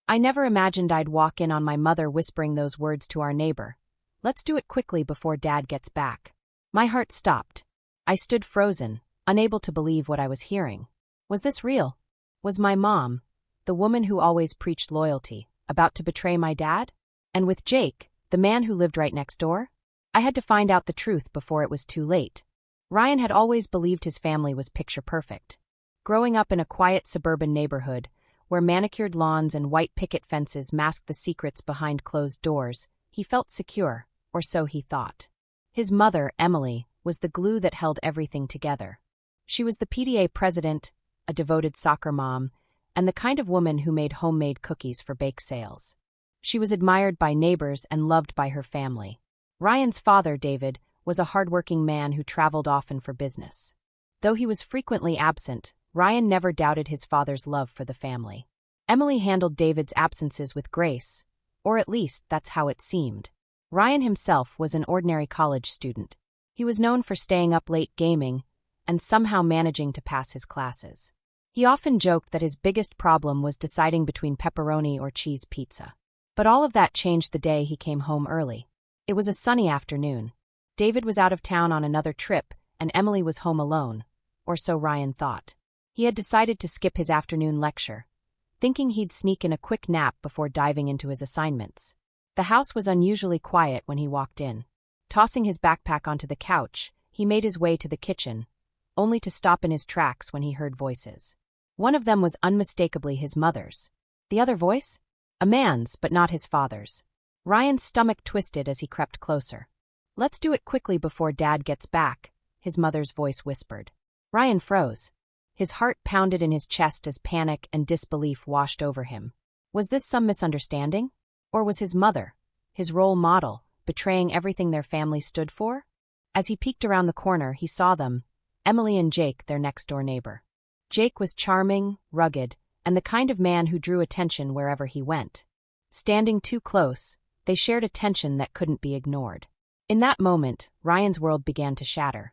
I never imagined I'd walk in on my mother whispering those words to our neighbor. Let's do it quickly before Dad gets back. My heart stopped. I stood frozen, unable to believe what I was hearing. Was this real? Was my mom, the woman who always preached loyalty, about to betray my dad? And with Jake, the man who lived right next door? I had to find out the truth before it was too late. Ryan had always believed his family was picture perfect. Growing up in a quiet suburban neighborhood, where manicured lawns and white picket fences masked the secrets behind closed doors, he felt secure, or so he thought. His mother, Emily, was the glue that held everything together. She was the PTA president, a devoted soccer mom, and the kind of woman who made homemade cookies for bake sales. She was admired by neighbors and loved by her family. Ryan's father, David, was a hardworking man who traveled often for business. Though he was frequently absent, Ryan never doubted his father's love for the family. Emily handled David's absences with grace, or at least that's how it seemed. Ryan himself was an ordinary college student. He was known for staying up late gaming and somehow managing to pass his classes. He often joked that his biggest problem was deciding between pepperoni or cheese pizza. But all of that changed the day he came home early. It was a sunny afternoon. David was out of town on another trip, and Emily was home alone, or so Ryan thought. He had decided to skip his afternoon lecture, thinking he'd sneak in a quick nap before diving into his assignments. The house was unusually quiet when he walked in. Tossing his backpack onto the couch, he made his way to the kitchen, only to stop in his tracks when he heard voices. One of them was unmistakably his mother's. The other voice? A man's, but not his father's. Ryan's stomach twisted as he crept closer. "Let's do it quickly before Dad gets back," his mother's voice whispered. Ryan froze. His heart pounded in his chest as panic and disbelief washed over him. Was this some misunderstanding? Or was his mother, his role model, betraying everything their family stood for? As he peeked around the corner, he saw them, Emily and Jake, their next-door neighbor. Jake was charming, rugged, and the kind of man who drew attention wherever he went. Standing too close, they shared a tension that couldn't be ignored. In that moment, Ryan's world began to shatter.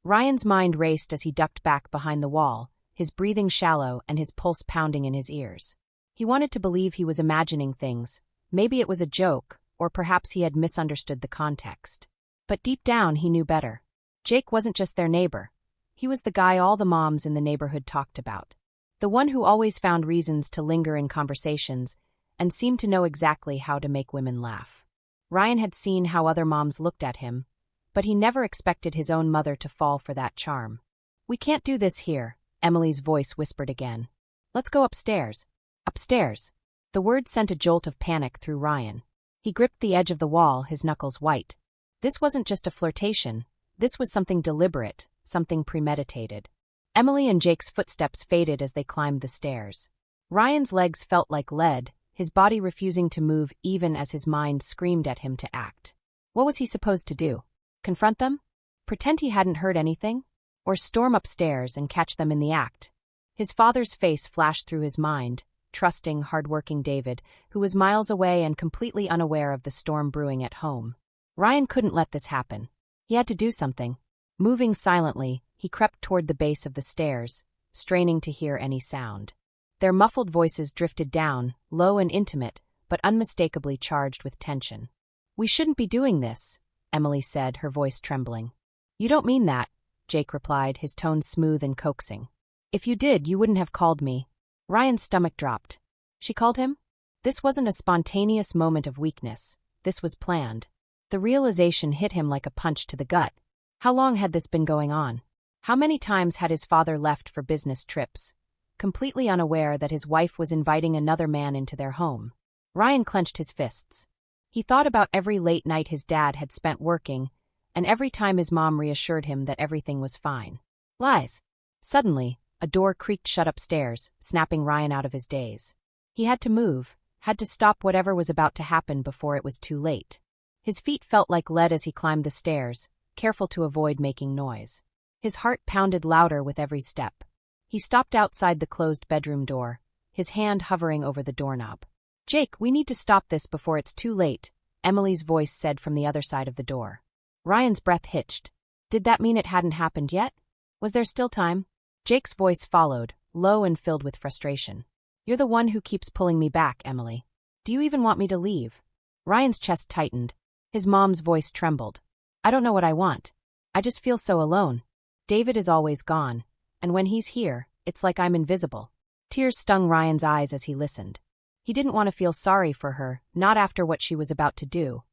Ryan's mind raced as he ducked back behind the wall, his breathing shallow and his pulse pounding in his ears. He wanted to believe he was imagining things. Maybe it was a joke, or perhaps he had misunderstood the context. But deep down, he knew better. Jake wasn't just their neighbor. He was the guy all the moms in the neighborhood talked about. The one who always found reasons to linger in conversations and seemed to know exactly how to make women laugh. Ryan had seen how other moms looked at him, but he never expected his own mother to fall for that charm. "We can't do this here," Emily's voice whispered again. "Let's go upstairs." Upstairs. The word sent a jolt of panic through Ryan. He gripped the edge of the wall, his knuckles white. This wasn't just a flirtation. This was something deliberate, something premeditated. Emily and Jake's footsteps faded as they climbed the stairs. Ryan's legs felt like lead, his body refusing to move even as his mind screamed at him to act. What was he supposed to do? Confront them? Pretend he hadn't heard anything? Or storm upstairs and catch them in the act? His father's face flashed through his mind, trusting, hard-working David, who was miles away and completely unaware of the storm brewing at home. Ryan couldn't let this happen. He had to do something. Moving silently, he crept toward the base of the stairs, straining to hear any sound. Their muffled voices drifted down, low and intimate, but unmistakably charged with tension. "We shouldn't be doing this," Emily said, her voice trembling. "You don't mean that," Jake replied, his tone smooth and coaxing. "If you did, you wouldn't have called me." Ryan's stomach dropped. She called him? This wasn't a spontaneous moment of weakness. This was planned. The realization hit him like a punch to the gut. How long had this been going on? How many times had his father left for business trips, completely unaware that his wife was inviting another man into their home? Ryan clenched his fists. He thought about every late night his dad had spent working, and every time his mom reassured him that everything was fine. Lies. Suddenly, a door creaked shut upstairs, snapping Ryan out of his daze. He had to move, had to stop whatever was about to happen before it was too late. His feet felt like lead as he climbed the stairs, careful to avoid making noise. His heart pounded louder with every step. He stopped outside the closed bedroom door, his hand hovering over the doorknob. "Jake, we need to stop this before it's too late," Emily's voice said from the other side of the door. Ryan's breath hitched. Did that mean it hadn't happened yet? Was there still time? Jake's voice followed, low and filled with frustration. You're the one who keeps pulling me back, Emily. Do you even want me to leave? Ryan's chest tightened. His mom's voice trembled. I don't know what I want. I just feel so alone. David is always gone, and when he's here, it's like I'm invisible. Tears stung Ryan's eyes as he listened. He didn't want to feel sorry for her, not after what she was about to do.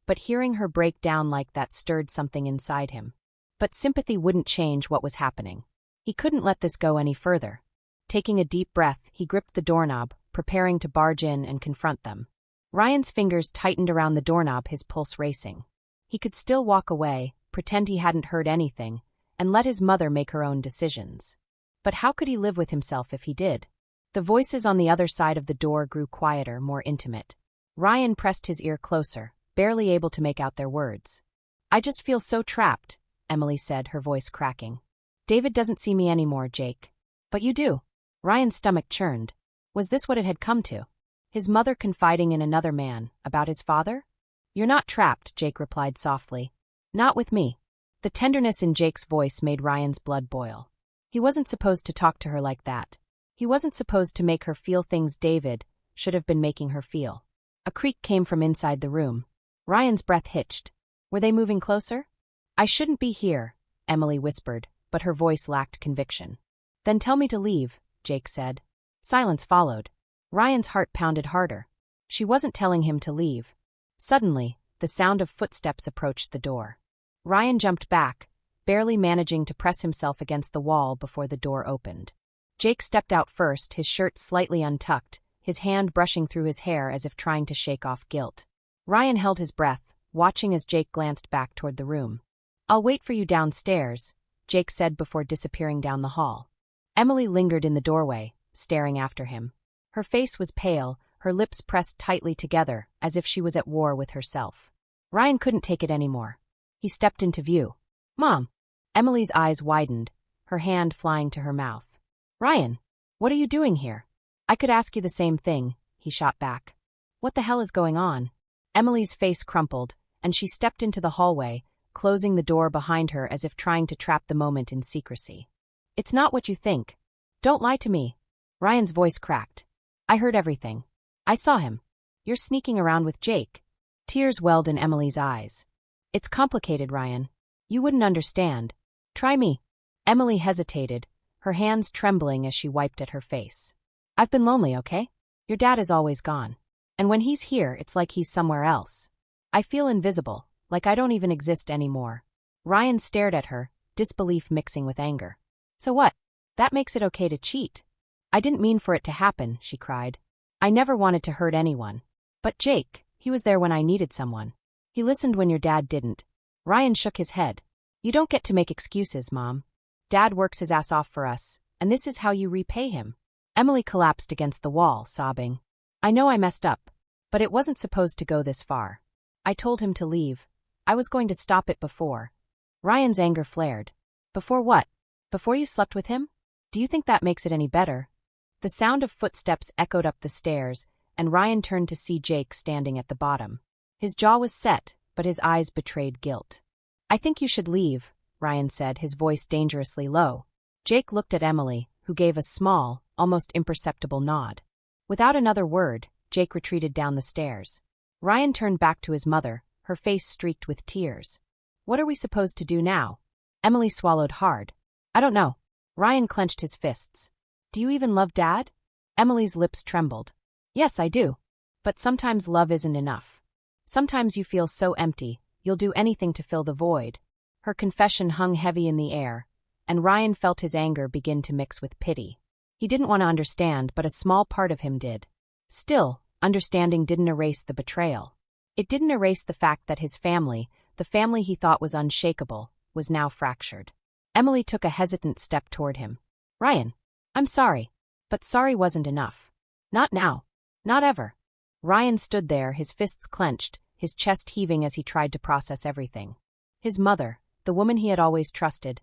But hearing her break down like that stirred something inside him. But sympathy wouldn't change what was happening. He couldn't let this go any further. Taking a deep breath, he gripped the doorknob, preparing to barge in and confront them. Ryan's fingers tightened around the doorknob, his pulse racing. He could still walk away, pretend he hadn't heard anything, and let his mother make her own decisions. But how could he live with himself if he did? The voices on the other side of the door grew quieter, more intimate. Ryan pressed his ear closer, barely able to make out their words. I just feel so trapped, Emily said, her voice cracking. David doesn't see me anymore, Jake. But you do. Ryan's stomach churned. Was this what it had come to? His mother confiding in another man, about his father? You're not trapped, Jake replied softly. Not with me. The tenderness in Jake's voice made Ryan's blood boil. He wasn't supposed to talk to her like that. He wasn't supposed to make her feel things David should have been making her feel. A creak came from inside the room. Ryan's breath hitched. Were they moving closer? I shouldn't be here, Emily whispered, but her voice lacked conviction. Then tell me to leave, Jake said. Silence followed. Ryan's heart pounded harder. She wasn't telling him to leave. Suddenly, the sound of footsteps approached the door. Ryan jumped back, barely managing to press himself against the wall before the door opened. Jake stepped out first, his shirt slightly untucked, his hand brushing through his hair as if trying to shake off guilt. Ryan held his breath, watching as Jake glanced back toward the room. I'll wait for you downstairs, Jake said before disappearing down the hall. Emily lingered in the doorway, staring after him. Her face was pale, her lips pressed tightly together, as if she was at war with herself. Ryan couldn't take it anymore. He stepped into view. Mom! Emily's eyes widened, her hand flying to her mouth. Ryan, what are you doing here? I could ask you the same thing, he shot back. What the hell is going on? Emily's face crumpled, and she stepped into the hallway, closing the door behind her as if trying to trap the moment in secrecy. It's not what you think. Don't lie to me. Ryan's voice cracked. I heard everything. I saw him. You're sneaking around with Jake. Tears welled in Emily's eyes. It's complicated, Ryan. You wouldn't understand. Try me. Emily hesitated, her hands trembling as she wiped at her face. I've been lonely, okay? Your dad is always gone. And when he's here, it's like he's somewhere else. I feel invisible, like I don't even exist anymore. Ryan stared at her, disbelief mixing with anger. So what? That makes it okay to cheat. I didn't mean for it to happen, she cried. I never wanted to hurt anyone. But Jake, he was there when I needed someone. He listened when your dad didn't. Ryan shook his head. You don't get to make excuses, Mom. Dad works his ass off for us, and this is how you repay him. Emily collapsed against the wall, sobbing. I know I messed up, but it wasn't supposed to go this far. I told him to leave. I was going to stop it before. Ryan's anger flared. Before what? Before you slept with him? Do you think that makes it any better? The sound of footsteps echoed up the stairs, and Ryan turned to see Jake standing at the bottom. His jaw was set, but his eyes betrayed guilt. I think you should leave, Ryan said, his voice dangerously low. Jake looked at Emily, who gave a small, almost imperceptible nod. Without another word, Jake retreated down the stairs. Ryan turned back to his mother, her face streaked with tears. What are we supposed to do now? Emily swallowed hard. I don't know. Ryan clenched his fists. Do you even love Dad? Emily's lips trembled. Yes, I do. But sometimes love isn't enough. Sometimes you feel so empty, you'll do anything to fill the void. Her confession hung heavy in the air, and Ryan felt his anger begin to mix with pity. He didn't want to understand, but a small part of him did. Still, understanding didn't erase the betrayal. It didn't erase the fact that his family, the family he thought was unshakable, was now fractured. Emily took a hesitant step toward him. Ryan, I'm sorry. But sorry wasn't enough. Not now. Not ever. Ryan stood there, his fists clenched, his chest heaving as he tried to process everything. His mother, the woman he had always trusted,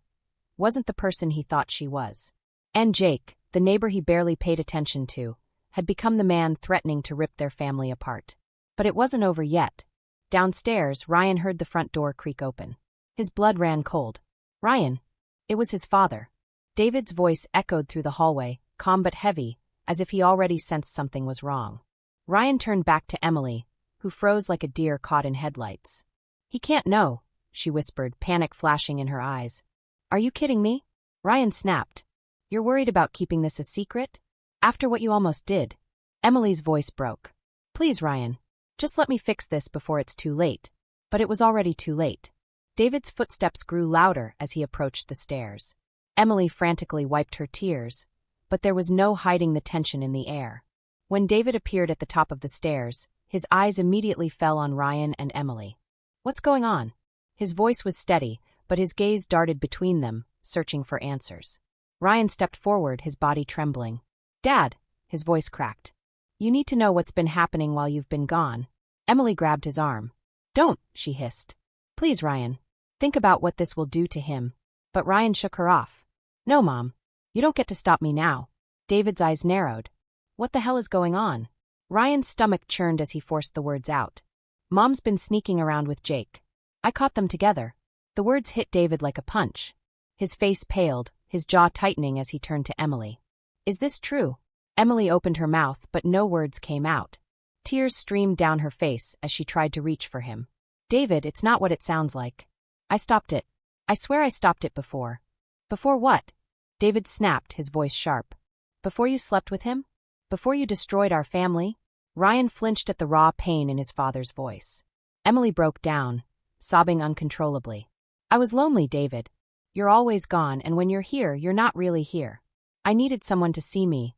wasn't the person he thought she was. And Jake, the neighbor he barely paid attention to, had become the man threatening to rip their family apart. But it wasn't over yet. Downstairs, Ryan heard the front door creak open. His blood ran cold. Ryan. It was his father. David's voice echoed through the hallway, calm but heavy, as if he already sensed something was wrong. Ryan turned back to Emily, who froze like a deer caught in headlights. "He can't know," she whispered, panic flashing in her eyes. "Are you kidding me?" Ryan snapped. "You're worried about keeping this a secret? After what you almost did?" Emily's voice broke. "Please, Ryan. Just let me fix this before it's too late." But it was already too late. David's footsteps grew louder as he approached the stairs. Emily frantically wiped her tears, but there was no hiding the tension in the air. When David appeared at the top of the stairs, his eyes immediately fell on Ryan and Emily. "What's going on?" His voice was steady, but his gaze darted between them, searching for answers. Ryan stepped forward, his body trembling. "Dad," his voice cracked. "You need to know what's been happening while you've been gone." Emily grabbed his arm. "Don't," she hissed. "Please, Ryan. Think about what this will do to him." But Ryan shook her off. "No, Mom. You don't get to stop me now." David's eyes narrowed. What the hell is going on? Ryan's stomach churned as he forced the words out. "Mom's been sneaking around with Jake. I caught them together." The words hit David like a punch. His face paled, his jaw tightening as he turned to Emily. "Is this true?" Emily opened her mouth, but no words came out. Tears streamed down her face as she tried to reach for him. "David, it's not what it sounds like. I stopped it. I swear I stopped it before." "Before what?" David snapped, his voice sharp. "Before you slept with him? Before you destroyed our family?" Ryan flinched at the raw pain in his father's voice. Emily broke down, sobbing uncontrollably. "I was lonely, David. You're always gone, and when you're here, you're not really here. I needed someone to see me,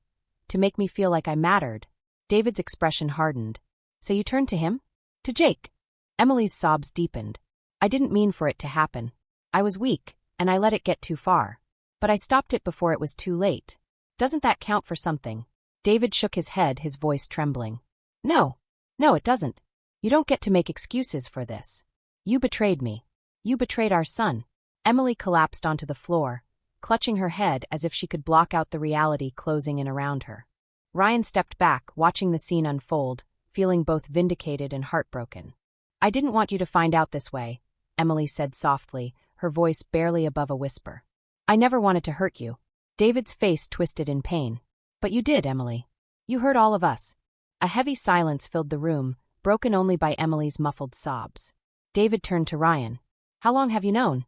to make me feel like I mattered." David's expression hardened. "So you turned to him? To Jake?" Emily's sobs deepened. "I didn't mean for it to happen. I was weak, and I let it get too far. But I stopped it before it was too late. Doesn't that count for something?" David shook his head, his voice trembling. No, it doesn't. You don't get to make excuses for this. You betrayed me. You betrayed our son." Emily collapsed onto the floor, clutching her head as if she could block out the reality closing in around her. Ryan stepped back, watching the scene unfold, feeling both vindicated and heartbroken. "I didn't want you to find out this way," Emily said softly, her voice barely above a whisper. "I never wanted to hurt you." David's face twisted in pain. "But you did, Emily. You hurt all of us." A heavy silence filled the room, broken only by Emily's muffled sobs. David turned to Ryan. "How long have you known?"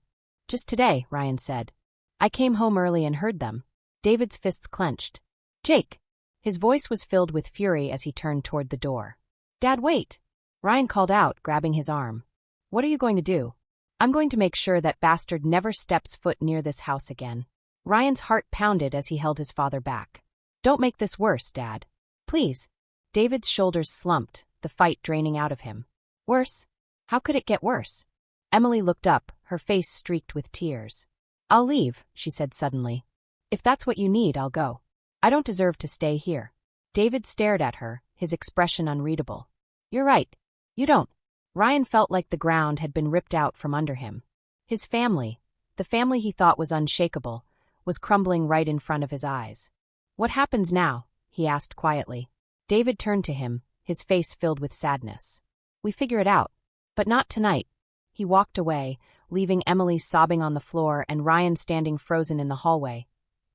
"Just today," Ryan said. "I came home early and heard them." David's fists clenched. "Jake!" His voice was filled with fury as he turned toward the door. "Dad, wait!" Ryan called out, grabbing his arm. "What are you going to do?" "I'm going to make sure that bastard never steps foot near this house again." Ryan's heart pounded as he held his father back. "Don't make this worse, Dad. Please." David's shoulders slumped, the fight draining out of him. "Worse? How could it get worse?" Emily looked up, her face streaked with tears. "I'll leave," she said suddenly. "If that's what you need, I'll go. I don't deserve to stay here." David stared at her, his expression unreadable. "You're right. You don't." Ryan felt like the ground had been ripped out from under him. His family, the family he thought was unshakable, was crumbling right in front of his eyes. "What happens now?" he asked quietly. David turned to him, his face filled with sadness. "We figure it out. But not tonight." He walked away, leaving Emily sobbing on the floor and Ryan standing frozen in the hallway,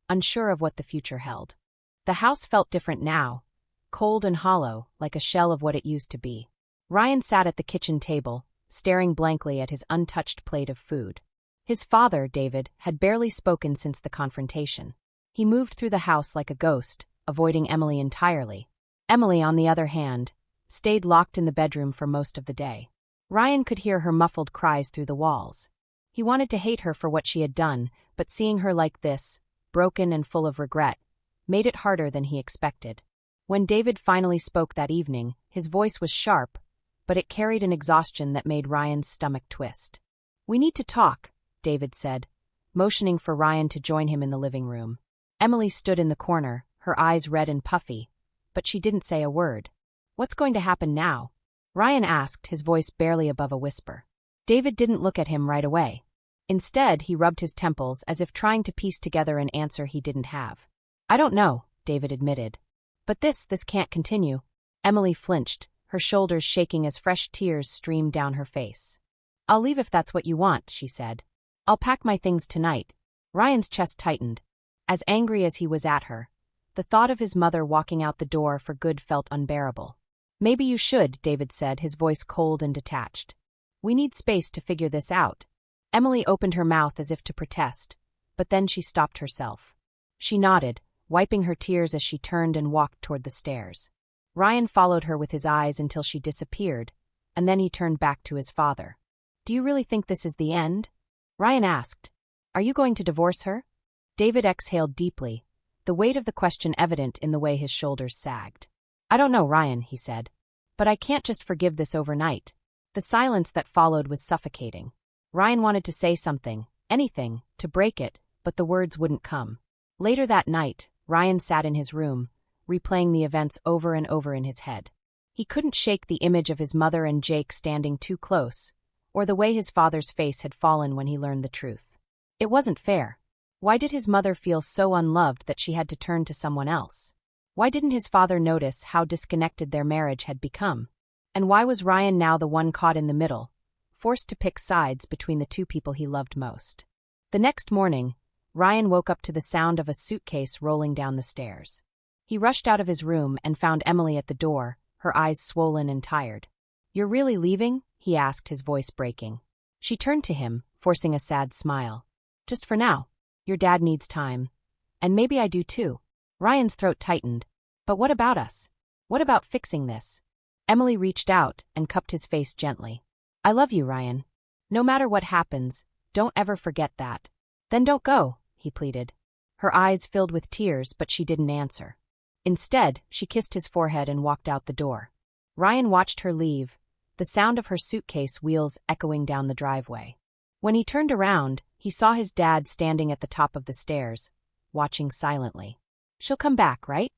unsure of what the future held. The house felt different now, cold and hollow, like a shell of what it used to be. Ryan sat at the kitchen table, staring blankly at his untouched plate of food. His father, David, had barely spoken since the confrontation. He moved through the house like a ghost, avoiding Emily entirely. Emily, on the other hand, stayed locked in the bedroom for most of the day. Ryan could hear her muffled cries through the walls. He wanted to hate her for what she had done, but seeing her like this, broken and full of regret, made it harder than he expected. When David finally spoke that evening, his voice was sharp, but it carried an exhaustion that made Ryan's stomach twist. "We need to talk," David said, motioning for Ryan to join him in the living room. Emily stood in the corner, her eyes red and puffy, but she didn't say a word. "What's going to happen now?" Ryan asked, his voice barely above a whisper. David didn't look at him right away. Instead, he rubbed his temples as if trying to piece together an answer he didn't have. "I don't know," David admitted. "But this can't continue." Emily flinched, her shoulders shaking as fresh tears streamed down her face. "I'll leave if that's what you want," she said. "I'll pack my things tonight." Ryan's chest tightened. As angry as he was at her, The thought of his mother walking out the door for good felt unbearable. "Maybe you should," David said, his voice cold and detached. "We need space to figure this out." Emily opened her mouth as if to protest, but then she stopped herself. She nodded, wiping her tears as she turned and walked toward the stairs. Ryan followed her with his eyes until she disappeared, and then he turned back to his father. "Do you really think this is the end?" Ryan asked. "Are you going to divorce her?" David exhaled deeply, the weight of the question evident in the way his shoulders sagged. "I don't know, Ryan," he said. "But I can't just forgive this overnight." The silence that followed was suffocating. Ryan wanted to say something, anything, to break it, but the words wouldn't come. Later that night, Ryan sat in his room, replaying the events over and over in his head. He couldn't shake the image of his mother and Jake standing too close, or the way his father's face had fallen when he learned the truth. It wasn't fair. Why did his mother feel so unloved that she had to turn to someone else? Why didn't his father notice how disconnected their marriage had become? And why was Ryan now the one caught in the middle, forced to pick sides between the two people he loved most? The next morning, Ryan woke up to the sound of a suitcase rolling down the stairs. He rushed out of his room and found Emily at the door, her eyes swollen and tired. "You're really leaving?" he asked, his voice breaking. She turned to him, forcing a sad smile. "Just for now. Your dad needs time. And maybe I do too." Ryan's throat tightened. "But what about us? What about fixing this?" Emily reached out and cupped his face gently. "I love you, Ryan. No matter what happens, don't ever forget that." "Then don't go," he pleaded. Her eyes filled with tears, but she didn't answer. Instead, she kissed his forehead and walked out the door. Ryan watched her leave, the sound of her suitcase wheels echoing down the driveway. When he turned around, he saw his dad standing at the top of the stairs, watching silently. "She'll come back, right?"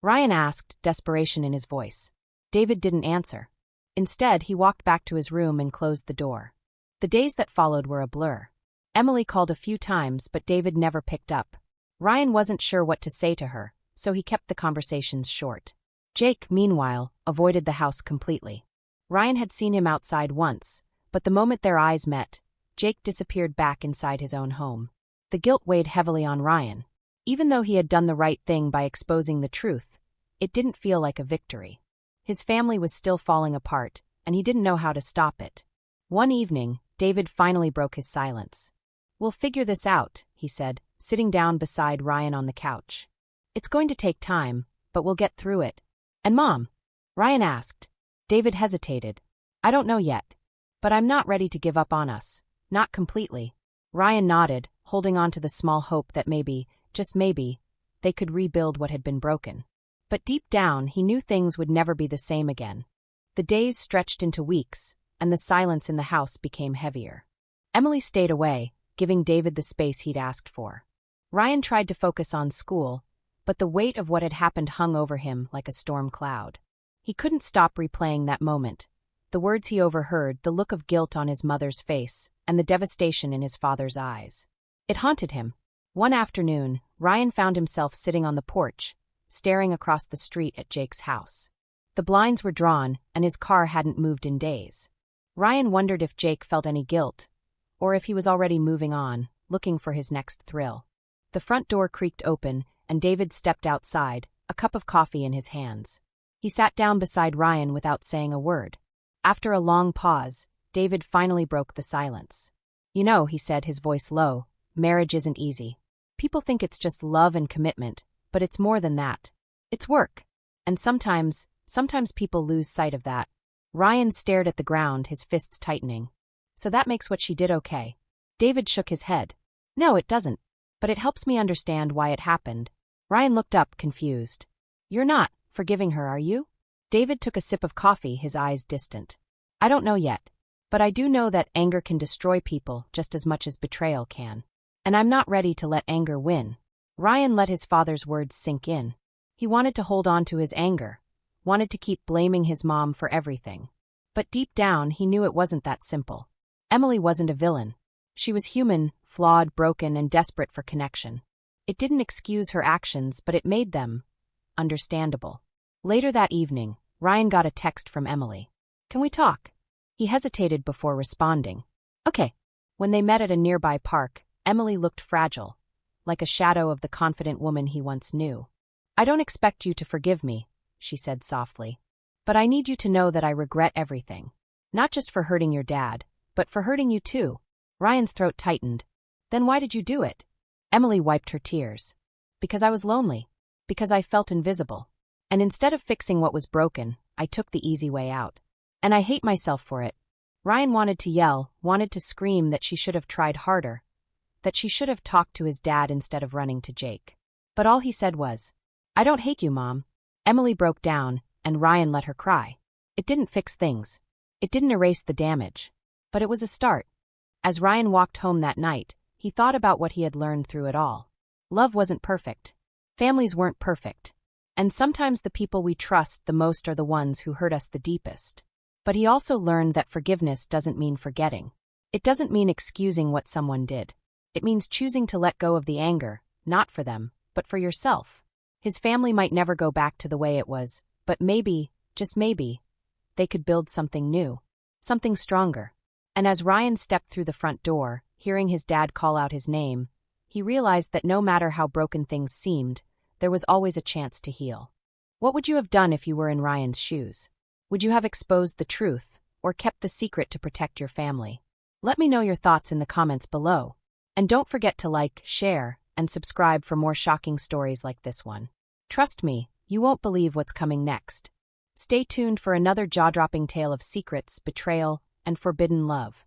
Ryan asked, desperation in his voice. David didn't answer. Instead, he walked back to his room and closed the door. The days that followed were a blur. Emily called a few times, but David never picked up. Ryan wasn't sure what to say to her, so he kept the conversations short. Jake, meanwhile, avoided the house completely. Ryan had seen him outside once, but the moment their eyes met, Jake disappeared back inside his own home. The guilt weighed heavily on Ryan. Even though he had done the right thing by exposing the truth, it didn't feel like a victory. His family was still falling apart, and he didn't know how to stop it. One evening, David finally broke his silence. "We'll figure this out," he said, sitting down beside Ryan on the couch. "It's going to take time, but we'll get through it." "And Mom?" Ryan asked. David hesitated. "I don't know yet. But I'm not ready to give up on us. Not completely." Ryan nodded, holding on to the small hope that maybe, just maybe, they could rebuild what had been broken. But deep down, he knew things would never be the same again. The days stretched into weeks, and the silence in the house became heavier. Emily stayed away, giving David the space he'd asked for. Ryan tried to focus on school, but the weight of what had happened hung over him like a storm cloud. He couldn't stop replaying that moment, the words he overheard, the look of guilt on his mother's face, and the devastation in his father's eyes. It haunted him. One afternoon, Ryan found himself sitting on the porch, staring across the street at Jake's house. The blinds were drawn, and his car hadn't moved in days. Ryan wondered if Jake felt any guilt, or if he was already moving on, looking for his next thrill. The front door creaked open, and David stepped outside, a cup of coffee in his hands. He sat down beside Ryan without saying a word. After a long pause, David finally broke the silence. "You know," he said, his voice low, "marriage isn't easy. People think it's just love and commitment, but it's more than that. It's work. And sometimes people lose sight of that." Ryan stared at the ground, his fists tightening. "So that makes what she did okay?" David shook his head. "No, it doesn't. But it helps me understand why it happened." Ryan looked up, confused. "You're not forgiving her, are you?" David took a sip of coffee, his eyes distant. "I don't know yet. But I do know that anger can destroy people just as much as betrayal can. And I'm not ready to let anger win." Ryan let his father's words sink in. He wanted to hold on to his anger, wanted to keep blaming his mom for everything. But deep down, he knew it wasn't that simple. Emily wasn't a villain. She was human, flawed, broken, and desperate for connection. It didn't excuse her actions, but it made them understandable. Later that evening, Ryan got a text from Emily. "Can we talk?" He hesitated before responding. "Okay." When they met at a nearby park, Emily looked fragile, like a shadow of the confident woman he once knew. I don't expect you to forgive me, she said softly. But I need you to know that I regret everything. Not just for hurting your dad, but for hurting you too. Ryan's throat tightened. Then why did you do it? Emily wiped her tears. Because I was lonely. Because I felt invisible. And instead of fixing what was broken, I took the easy way out. And I hate myself for it. Ryan wanted to yell, wanted to scream that she should have tried harder, that she should have talked to his dad instead of running to Jake. But all he said was, I don't hate you, Mom. Emily broke down, and Ryan let her cry. It didn't fix things. It didn't erase the damage. But it was a start. As Ryan walked home that night, he thought about what he had learned through it all. Love wasn't perfect. Families weren't perfect. And sometimes the people we trust the most are the ones who hurt us the deepest. But he also learned that forgiveness doesn't mean forgetting. It doesn't mean excusing what someone did. It means choosing to let go of the anger, not for them, but for yourself. His family might never go back to the way it was, but maybe, just maybe, they could build something new, something stronger. And as Ryan stepped through the front door, hearing his dad call out his name, he realized that no matter how broken things seemed, there was always a chance to heal. What would you have done if you were in Ryan's shoes? Would you have exposed the truth, or kept the secret to protect your family? Let me know your thoughts in the comments below. And don't forget to like, share, and subscribe for more shocking stories like this one. Trust me, you won't believe what's coming next. Stay tuned for another jaw-dropping tale of secrets, betrayal, and forbidden love.